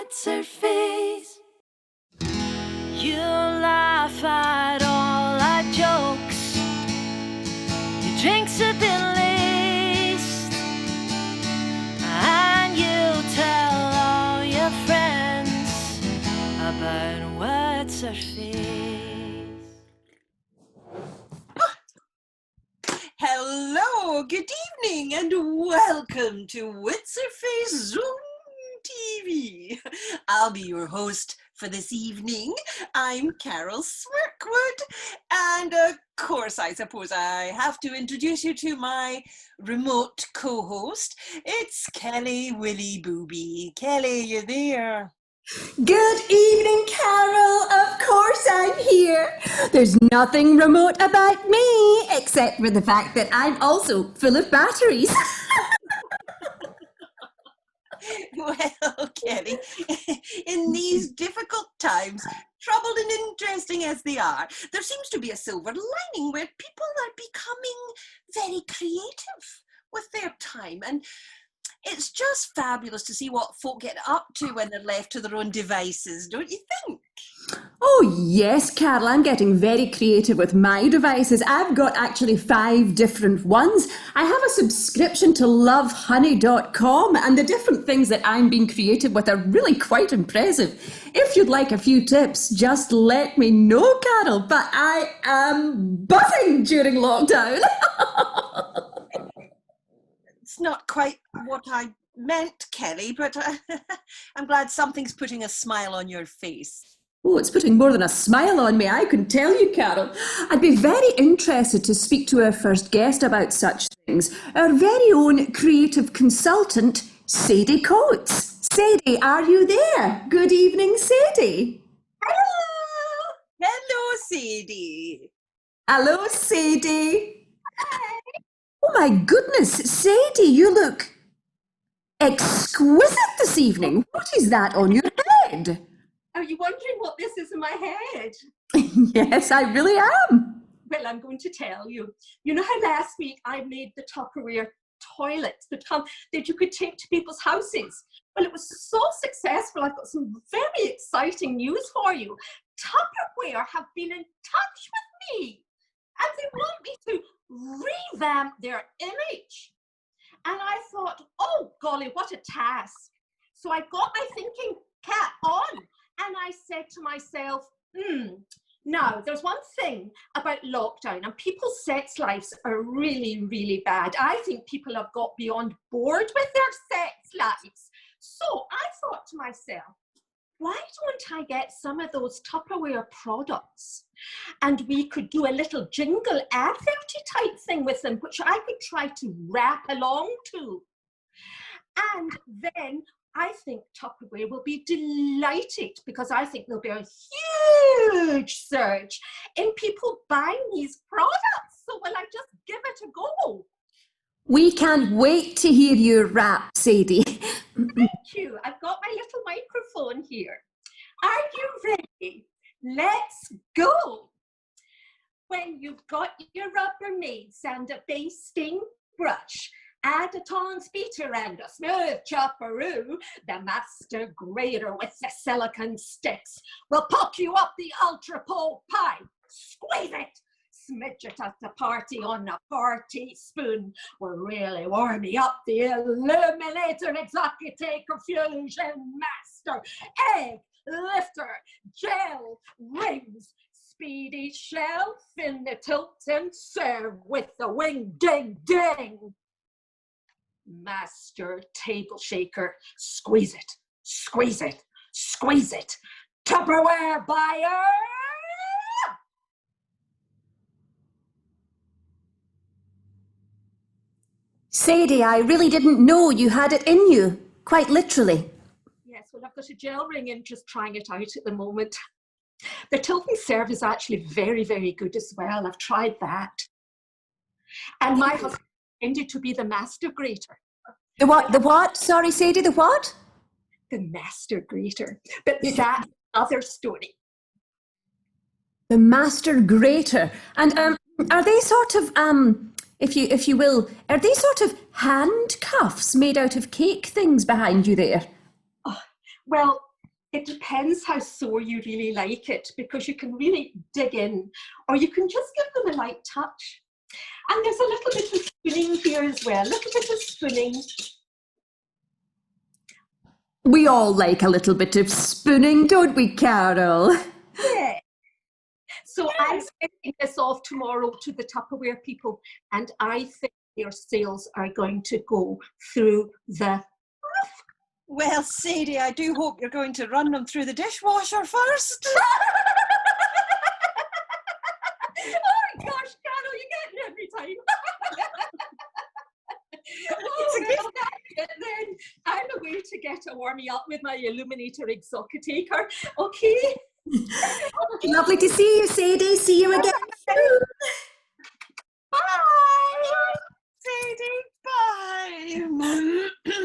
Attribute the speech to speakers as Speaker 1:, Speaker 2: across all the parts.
Speaker 1: what's her face? You laugh at all our jokes. Your drinks have been laced, and you tell all your friends about what's her face.
Speaker 2: Hello, good evening, and welcome to Wits Her Face Zoom TV. I'll be your host for this evening. I'm Carole Smirkwood, and of course, I suppose I have to introduce you to my remote co-host. It's Kelly Willy Booby. Kelly, you there?
Speaker 3: Good evening, Carole. Of course I'm here. There's nothing remote about me, except for the fact that I'm also full of batteries.
Speaker 2: Well, Kelly, in these difficult times, troubled and interesting as they are, there seems to be a silver lining where people are becoming very creative with their time, and it's just fabulous to see what folk get up to when they're left to their own devices, don't you think?
Speaker 3: Oh yes, Carole, I'm getting very creative with my devices. I've got actually 5 different ones. I have a subscription to lovehoney.com, and the different things that I'm being creative with are really quite impressive. If you'd like a few tips, just let me know, Carole, but I am buzzing during lockdown.
Speaker 2: It's not quite what I meant, Kelly, but I'm glad something's putting a smile on your face.
Speaker 3: Oh, it's putting more than a smile on me, I can tell you, Carole. I'd be very interested to speak to our first guest about such things, our very own creative consultant, Sadie Coates. Sadie, are you there? Good evening, Sadie.
Speaker 2: Hello! Hello, Sadie.
Speaker 3: Hello, Sadie. Hi. Oh my goodness, Sadie, you look exquisite this evening. What is that on your head?
Speaker 4: Are you wondering what this is in my head?
Speaker 3: Yes, I really am.
Speaker 4: Well, I'm going to tell you. You know how last week I made the Tupperware toilets that you could take to people's houses? Well, it was so successful. I've got some very exciting news for you. Tupperware have been in touch with me, and they want me to revamp their image. And I thought, oh, golly, what a task. So I got my thinking cap on. And I said to myself, now there's one thing about lockdown, and people's sex lives are really, really bad. I think people have got beyond bored with their sex lives. So I thought to myself, why don't I get some of those Tupperware products and we could do a little jingle adverty type thing with them, which I could try to rap along to. And then I think Tupperware will be delighted, because I think there'll be a huge surge in people buying these products. So will I just give it a go?
Speaker 3: We can't wait to hear your rap, Sadie.
Speaker 4: Thank you. I've got my little microphone here. Are you ready? Let's go. When you've got your Rubbermaids and a basting brush, add a tongs beater and a smooth chopperoo, the master grater with the silicone sticks will pop you up the ultra pole pie. Squeeze it. Smidge it at the party on a party spoon. Will really warm me up the illuminator exotic confusion master. Egg lifter, gel rings, speedy shelf in the tilt and serve with the wing ding ding. Master table shaker, squeeze it, squeeze it, squeeze it. Tupperware buyer!
Speaker 3: Sadie, I really didn't know you had it in you, quite literally.
Speaker 4: Yes, well, I've got a gel ring in, just trying it out at the moment. The tilt and serve is actually very, very good as well. I've tried that. And my husband intended to be the master grater.
Speaker 3: The what? The what? Sorry, Sadie, the what?
Speaker 4: The master grater. But that's another story.
Speaker 3: The master grater. And are they sort of if you will, are they sort of handcuffs made out of cake things behind you there?
Speaker 4: Oh, well, It depends how sore you really like it, because you can really dig in, or you can just give them a light touch. And there's a little bit of spooning here as well, a little bit of spooning.
Speaker 3: We all like a little bit of spooning, don't we, Carole?
Speaker 4: Yeah. So I'm sending this off tomorrow to the Tupperware people, and I think their sales are going to go through the roof.
Speaker 2: Well, Sadie, I do hope you're going to run them through the dishwasher first.
Speaker 4: Oh my gosh, Carole, you get it every time. Oh, well, that's it then. I'm away to get a warming up with my Illuminator Exoticator. Okay.
Speaker 3: Lovely to see you, Sadie. See you again.
Speaker 2: Bye, Sadie. Bye.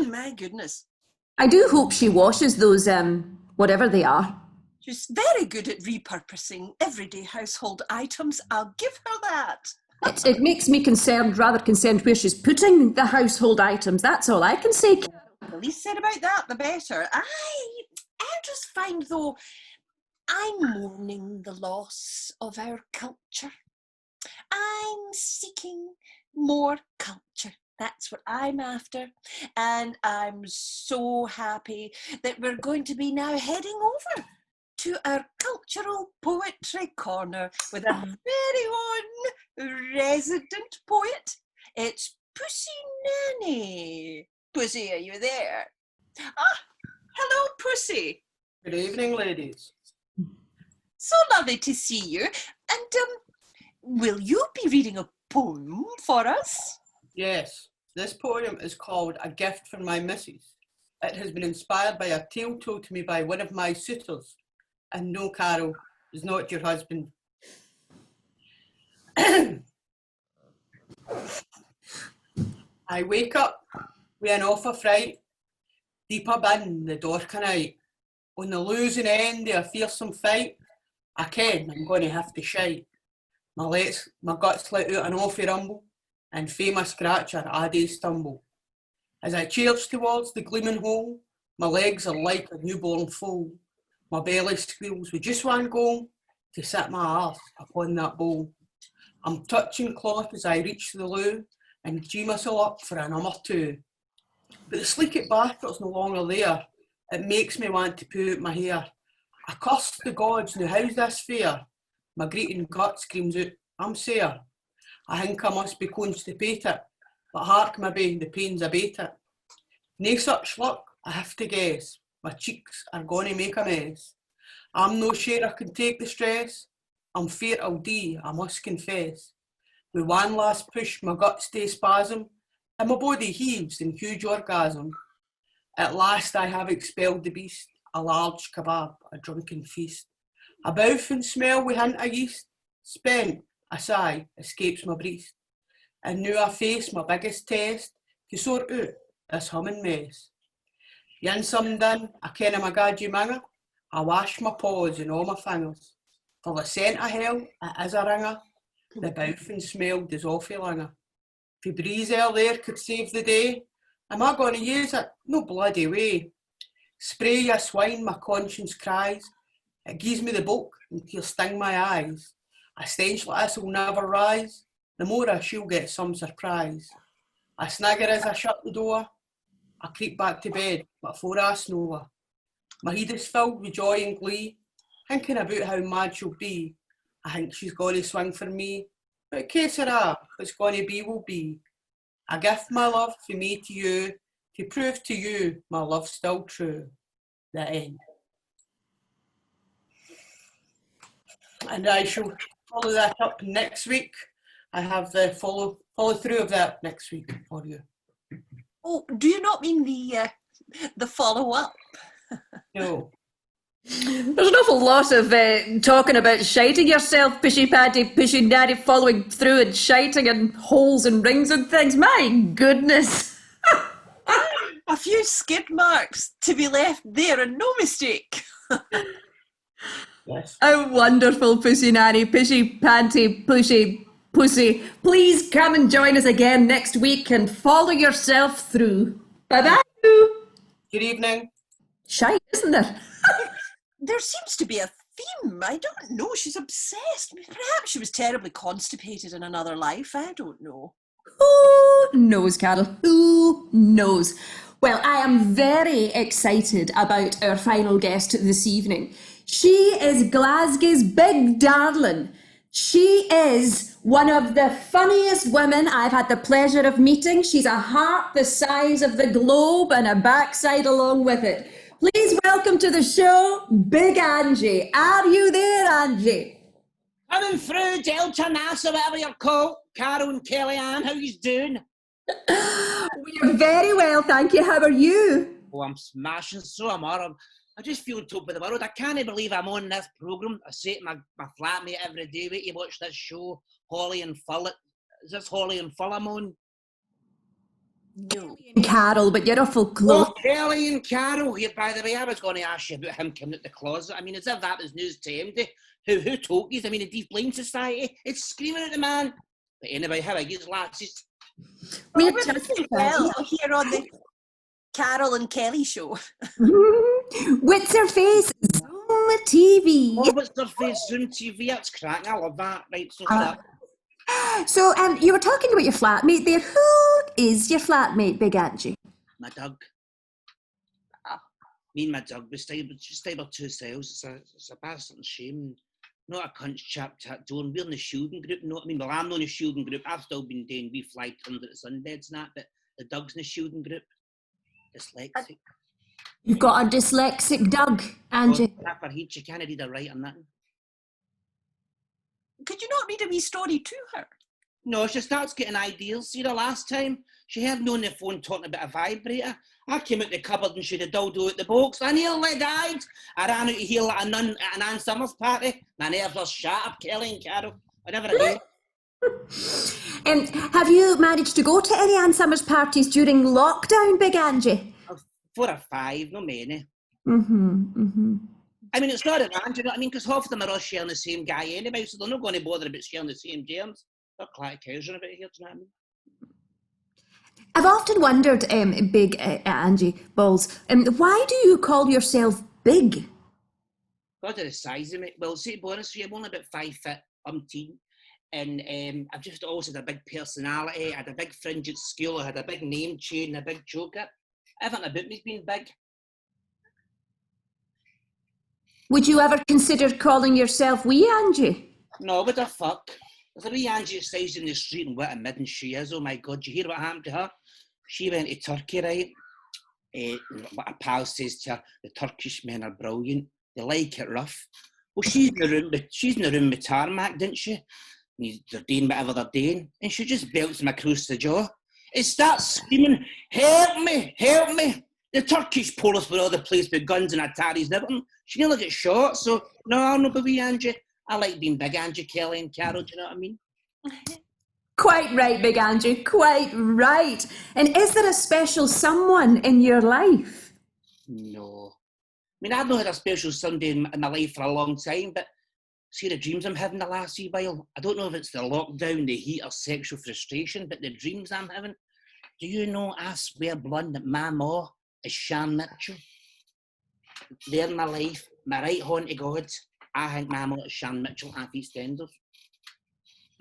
Speaker 2: My goodness.
Speaker 3: I do hope she washes those, whatever they are.
Speaker 2: She's very good at repurposing everyday household items. I'll give her that.
Speaker 3: It makes me rather concerned where she's putting the household items. That's all I can say.
Speaker 2: The least said about that, the better. I just find, though, I'm mourning the loss of our culture. I'm seeking more culture. That's what I'm after. And I'm so happy that we're going to be now heading over to our cultural poetry corner with our very own resident poet. It's Pussy Nanny. Pussy, are you there? Ah, hello, Pussy.
Speaker 5: Good evening, ladies.
Speaker 2: So lovely to see you. And will you be reading a poem for us?
Speaker 5: Yes, this poem is called A Gift from My Missus. It has been inspired by a tale told to me by one of my suitors. And no, Carole, is not your husband. I wake up with an awful fright, deep up in the dark of night. On the losing end of a fearsome fight, I ken I'm going to have to shite. My guts let out an awful rumble, and famous scratcher I do stumble. As I charge towards the gleaming hole, my legs are like a newborn foal. My belly squeals with just one goal, to sit my arse upon that bowl. I'm touching cloth as I reach the loo, and gee myself up for a number two. But the sleek bastart's no longer there. It makes me want to poo out my hair. I curse the gods, now how's this fair? My greeting gut screams out, I'm sore. I think I must be constipated, but hark maybe the pain's abated. Nae such luck, I have to guess. My cheeks are gonna make a mess. I'm no sure I can take the stress. I'm fear I'll die, I must confess. With one last push, my guts stay spasm, and my body heaves in huge orgasm. At last I have expelled the beast, a large kebab, a drunken feast. A bouff and smell with hint of yeast, spent, a sigh escapes my breast. And now I face my biggest test, to sort out this humming mess. Yin some done, I ken my gadgy manga, I wash my paws and all my fingers. For the scent of hell, it is a ringer, the bouff and smell is awful langer. If a breeze out there could save the day, am I going to use it? No bloody way. Spray ya swine, my conscience cries. It gives me the bulk until sting my eyes. A stench like this will never rise. The more she'll get some surprise. I snigger as I shut the door. I creep back to bed before I snore. My head is filled with joy and glee, thinking about how mad she'll be. I think she's going to swing for me, but que sera, what's going to be will be. I gift my love from me to you, to prove to you my love's still true. The end. And I shall follow that up next week. I have the follow through of that next week for you.
Speaker 2: Oh, do you not mean the follow-up?
Speaker 5: No.
Speaker 3: There's an awful lot of talking about shiting yourself, Pushy Patty, Pushy Nanny, following through and shiting and holes and rings and things. My goodness.
Speaker 2: A few skid marks to be left there and no mistake.
Speaker 5: Yes.
Speaker 3: How wonderful, Pussy Nanny, Pushy Panty, Pushy Pussy. Please come and join us again next week and follow yourself through. Bye-bye.
Speaker 5: Good evening.
Speaker 3: Shite, isn't there?
Speaker 2: There seems to be a theme. I don't know. She's obsessed. Perhaps she was terribly constipated in another life. I don't know.
Speaker 3: Who knows, Carol? Who knows? Well, I am very excited about our final guest this evening. She is Glasgow's big darling. She is one of the funniest women I've had the pleasure of meeting. She's a heart the size of the globe and a backside along with it. Please welcome to the show, Big Angie. Are you there, Angie?
Speaker 6: Coming through, Delta, NASA, whatever you're called. Carole and Kellyanne, how you doing?
Speaker 3: We are very well, thank you. How are you?
Speaker 6: Oh, I'm smashing, so am I. I just feel top of the world. I can't believe I'm on this programme. I say to my flatmate every day, wait, you watch this show, Holly and Full. Is this Holly and Full I'm on?
Speaker 2: No.
Speaker 3: Carol, but you're awful close.
Speaker 6: Oh, Kelly and Carole. Here, by the way, I was going to ask you about him coming out the closet. I mean, as if that was news to MD. Who told you? I mean, the Deaf Blind Society. It's screaming at the man. But anyway, how I get lasses.
Speaker 3: We're
Speaker 2: Well,
Speaker 3: just
Speaker 2: here on the Carole and Kelly show.
Speaker 3: What's her face? Zoom TV.
Speaker 6: Oh, what's their face? Zoom TV. That's cracking. I love that. Right, so
Speaker 3: So, you were talking about your flatmate there. Who is your flatmate, Big Angie?
Speaker 6: my dog. Me and my dog, we stay by two cells. It's a bastard and shame. Not a cunt chap doing. We're in the shielding group, you know what I mean? Well, I'm not in the shielding group. I've still been doing wee fly turns at the sunbeds and that, but the dog's in the shielding group. Dyslexic.
Speaker 3: You've got a dyslexic Doug, Angie.
Speaker 6: For heat, you can't read or write or nothing.
Speaker 2: Could you not read a wee story to her?
Speaker 6: No, she starts getting ideas. See, the last time, she had me on the phone talking about a vibrator. I came out the cupboard and she had a dildo out the box. I nearly died. I ran out of here like a nun at an Ann Summers party. My nerves were shattered, Kelly and Carole. I never again.
Speaker 3: Have you managed to go to any Ann Summers parties during lockdown, Big Angie?
Speaker 6: 4 or 5, not many.
Speaker 3: Mm-hmm.
Speaker 6: I mean, it's not around, you know what I mean? Because half of them are all sharing the same guy anyway, so they're not going to bother about sharing the same germs. They're clack cows about here, do you know what I mean?
Speaker 3: I've often wondered, Big Angie Balls, why do you call yourself big?
Speaker 6: God of the size of me. Well, see, to be honest with you, I'm only about 5 foot, umpteen. And I've just always had a big personality. I had a big fringe at school. I had a big name chain, a big joker. Everything about me's been big.
Speaker 3: Would you ever consider calling yourself Wee Angie?
Speaker 6: No, what the fuck? There's a wee Angie outside in the street and what a midden she is. Oh my God, you hear what happened to her? She went to Turkey, right? What a pal says to her, the Turkish men are brilliant. They like it rough. Well, she's in the room with Tarmac, didn't she? They're doing whatever they're doing. And she just belts him across the jaw. It starts screaming, help me, help me. The Turkish police were all the place with guns and Ataris and everything. She nearly get shot. So, no, I'm not wee Angie. I like being Big Angie, Kelly and Carole, do you know what I mean?
Speaker 3: Quite right, Big Angie, quite right. And is there a special someone in your life?
Speaker 6: No. I mean, I've not had a special Sunday in my life for a long time, but see the dreams I'm having the last wee while. I don't know if it's the lockdown, the heat, or sexual frustration, but the dreams I'm having. Do you know, I swear blunt, that my ma is Shan Mitchell. There in my life, my right hand to God, I think my ma is Shan Mitchell at EastEnders.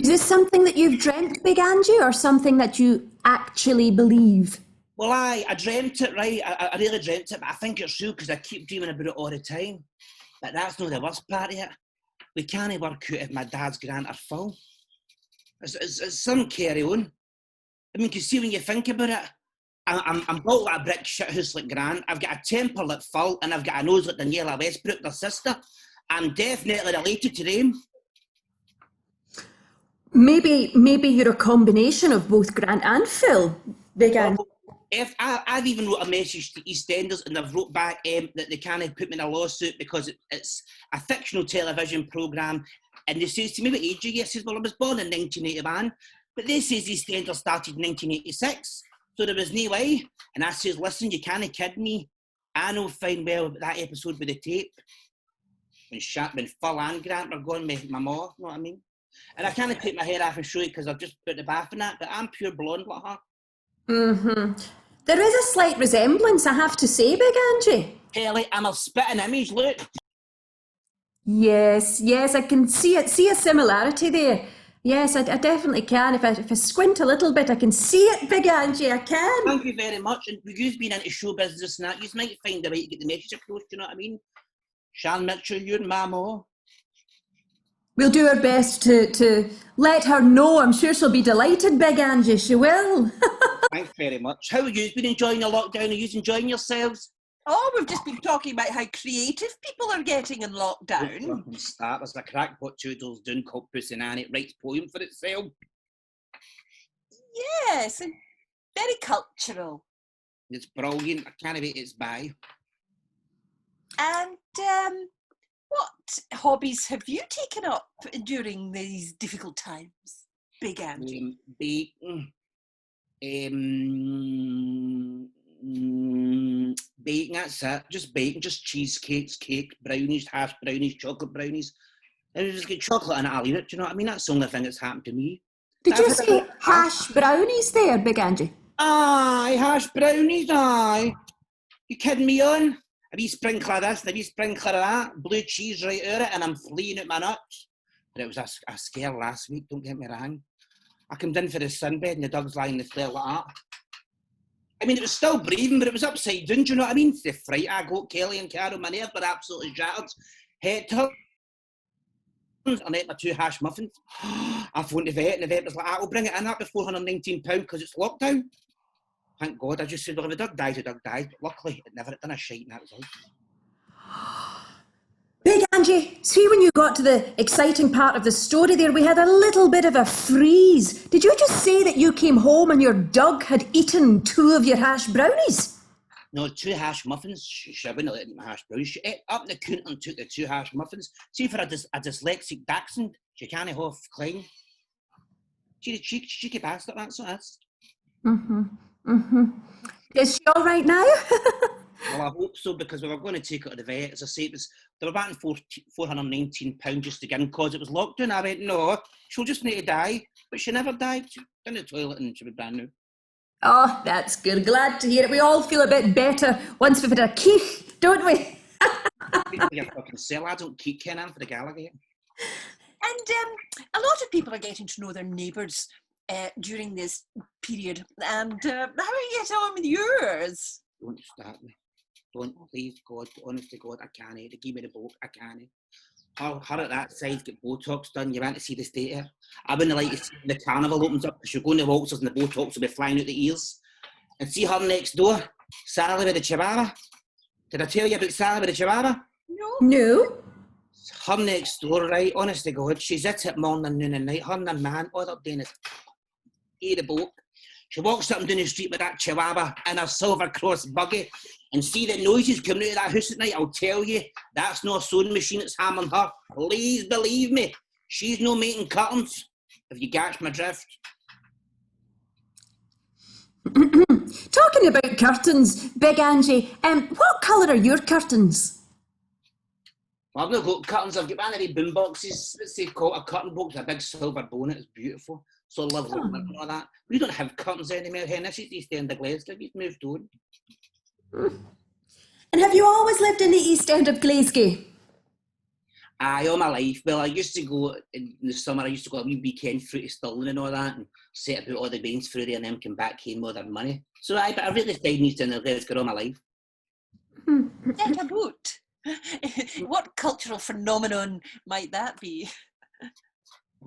Speaker 3: Is this something that you've dreamt, Big Angie, or something that you actually believe?
Speaker 6: Well, I dreamt it, right? I really dreamt it, but I think it's true because I keep dreaming about it all the time. But that's not the worst part of it. We can't work out if my dad's grant are full. It's some carry on. I mean, you see, when you think about it, I'm built like a brick shithouse like Grant. I've got a temper like Phil, and I've got a nose like Daniela Westbrook, their sister. I'm definitely related to them.
Speaker 3: Maybe you're a combination of both Grant and Phil, Big Angie.
Speaker 6: If I've even wrote a message to EastEnders and they've wrote back that they can't put me in a lawsuit because it's a fictional television programme, and they says to me, what age are you? I says, well, I was born in 1981, but they says EastEnders started in 1986, so there was no way. And I says, listen, you can't kid me. I know fine well about that episode with the tape. When Phil and Grant were going with my ma, you know what I mean? And I can't take my hair off and show you because I've just put the bath in that, but I'm pure blonde like her.
Speaker 3: Mm-hmm. There is a slight resemblance, I have to say, Big Angie.
Speaker 6: Kelly, I'm a spitting image, look.
Speaker 3: Yes, I can see a similarity there. Yes, I definitely can. If I squint a little bit, I can see it, Big Angie, I can.
Speaker 6: Thank you very much. And with you being into show business and that, you might find a way to get the message across, do you know what I mean? Shan Mitchell, you and Mamo.
Speaker 3: We'll do our best to let her know. I'm sure she'll be delighted, Big Angie, she will.
Speaker 6: Thanks very much. How have you been enjoying the lockdown? Are you enjoying yourselves?
Speaker 2: Oh, we've just been talking about how creative people are getting in lockdown.
Speaker 6: There's a crackpot Toodles doing called Pussy Nanny. It writes poem for itself.
Speaker 2: Yes, and very cultural.
Speaker 6: It's brilliant. I can't wait it's by.
Speaker 2: And what hobbies have you taken up during these difficult times, Big Angie?
Speaker 6: Baking. Baking, that's it. Just baking, just cheesecakes, cake, brownies, hash brownies, chocolate brownies. And we just get chocolate in it, I'll eat it. Do you know what I mean? That's the only thing that's happened to me.
Speaker 3: Did you say hash brownies there, Big Angie?
Speaker 6: Aye, hash brownies, aye. You kidding me on? A wee sprinkler of this and a wee sprinkler of that, blue cheese right out of it, and I'm fleeing at my nuts. But it was a scare last week, don't get me wrong. I come in for the sunbed and the dog's lying in the floor like that. I mean, it was still breathing, but it was upside down, do you know what I mean? The fright I got, Kelly and Carole, my nerves were absolutely shattered. Head turns, and I ate my 2 hash muffins. I phoned the vet, and the vet was like, I'll bring it in, that'll be £419 because it's lockdown. Thank God, I just said, well, if a dog dies, but luckily it never done a shite and that was all.
Speaker 3: Big Angie, see when you got to the exciting part of the story there, we had a little bit of a freeze. Did you just say that you came home and your dog had eaten 2 of your hash brownies?
Speaker 6: No, 2 hash muffins. She wouldn't let me eat my hash brownies. She ate up the counter and took the 2 hash muffins. See, for a dyslexic dachshund, she can't half climb. She's a cheeky bastard, that's what it is.
Speaker 3: Is she all right now?
Speaker 6: Well, I hope so, because we were going to take her to the vet. As I say, they were batting £419 just to get in because it was lockdown. I went, no, she'll just need to die. But she never died. She was in the toilet and she was brand new.
Speaker 3: Oh, that's good. Glad to hear it. We all feel a bit better once we've had a keek, don't we?
Speaker 6: Your fucking cell. I don't keep Ken in for the Gallagher.
Speaker 2: And a lot of people are getting to know their neighbours during this period. And how are you getting on with yours?
Speaker 6: Don't start me. Don't, please, God, honest to God, I can't. They give me the book, I can't. Her at that side get Botox done. You want to see the state here? I wouldn't like to see when the carnival opens up because you're going to waltzers and the Botox will be flying out the ears. And see her next door, Sally with the Chihuahua. Did I tell you about Sally with the Chihuahua?
Speaker 3: No.
Speaker 6: Her next door, right, honest to God, she's at it morning, noon and night. Her and the man, all they're doing is eat a book. She walks up and down the street with that Chihuahua in her silver cross buggy and see the noises coming out of that house at night. I'll tell you, that's not a sewing machine that's hammering her. Please believe me, she's no making curtains, if you catch my drift.
Speaker 3: Talking about curtains, Big Angie, what colour are your curtains?
Speaker 6: Well, I've not got curtains, I've got one of the boom boxes. Let's say called a curtain box, a big silver bonnet, it's beautiful. So lovely and all that. We don't have curtains anymore here. This is the East End of Glasgow. We've moved on.
Speaker 3: And have you always lived in the East End of Glasgow?
Speaker 6: Aye, all my life. Well, I used to go, in the summer, I used to go a wee weekend through to Stirling and all that and set about all the beans through there and then come back home with their money. So aye, but I really stayed in East End of Glasgow all my life.
Speaker 2: Set a boot. What cultural phenomenon might that be?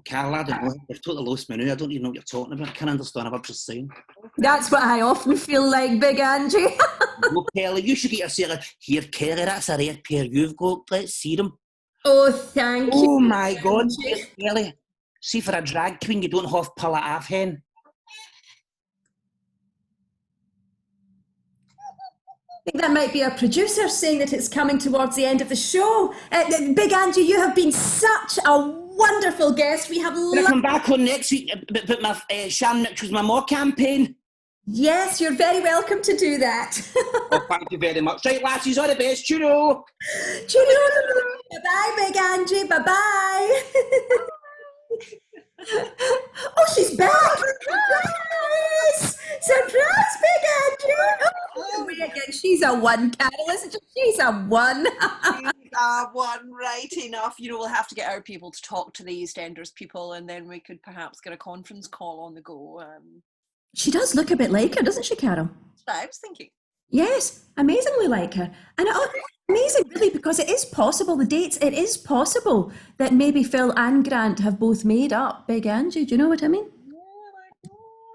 Speaker 6: Carole, I don't know. You've totally lost me now. I don't even know what you're talking about. I can't understand what I'm just saying.
Speaker 3: That's what I often feel like, Big Angie.
Speaker 6: No, Kelly, you should get yourself here, Kelly, that's a rare pair you've got. Let's see them.
Speaker 3: Oh, thank you.
Speaker 6: Oh my God, Kelly. See, for a drag queen, you don't have to pull it off, hen.
Speaker 3: I think that might be our producer saying that it's coming towards the end of the show. Big Angie, you have been such a wonderful guest. We have
Speaker 6: Can I come back on next week, but my Shan Mitchell's my more campaign?
Speaker 3: Yes, you're very welcome to do that.
Speaker 6: Oh, thank you very much. Right, lassies, all the best. Cheerio.
Speaker 3: Cheerio. Bye-bye, Big Angie. Bye-bye. Oh, she's back. Surprise! Surprise, Big Angie. Oh, wait again. She's a one, Carole, isn't she? She's a one.
Speaker 2: that one, right enough. You know, we'll have to get our people to talk to the EastEnders people, and then we could perhaps get a conference call on the go.
Speaker 3: She does look a bit like her, doesn't she, Carol?
Speaker 2: That's what I was thinking.
Speaker 3: Yes, amazingly like her. And amazing, really, because it is possible, the dates, it is possible that maybe Phil and Grant have both made up Big Angie. Do you know what I mean?
Speaker 2: Yeah, it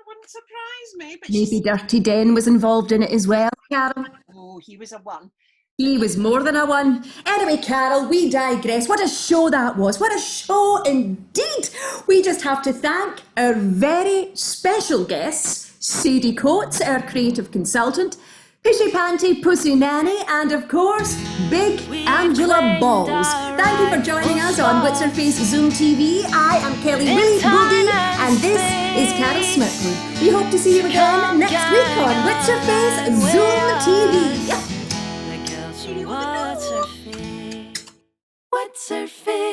Speaker 2: wouldn't surprise me. But
Speaker 3: Maybe Dirty Den was involved in it as well, Carol.
Speaker 2: oh, he was a one.
Speaker 3: He was more than a one. Anyway, Carol, we digress. What a show that was. What a show indeed. We just have to thank our very special guests, Sadie Coates, our creative consultant, Pishy Panty Pussy Nanny, and of course, Big Angela Balls. Thank you for joining us on What's Her Face Zoom TV. I am Kelly Willie Goldie, and this is Carol Smirkwood. We hope to see you again next week on What's Her Face Zoom TV.
Speaker 1: What's her face? What's her face?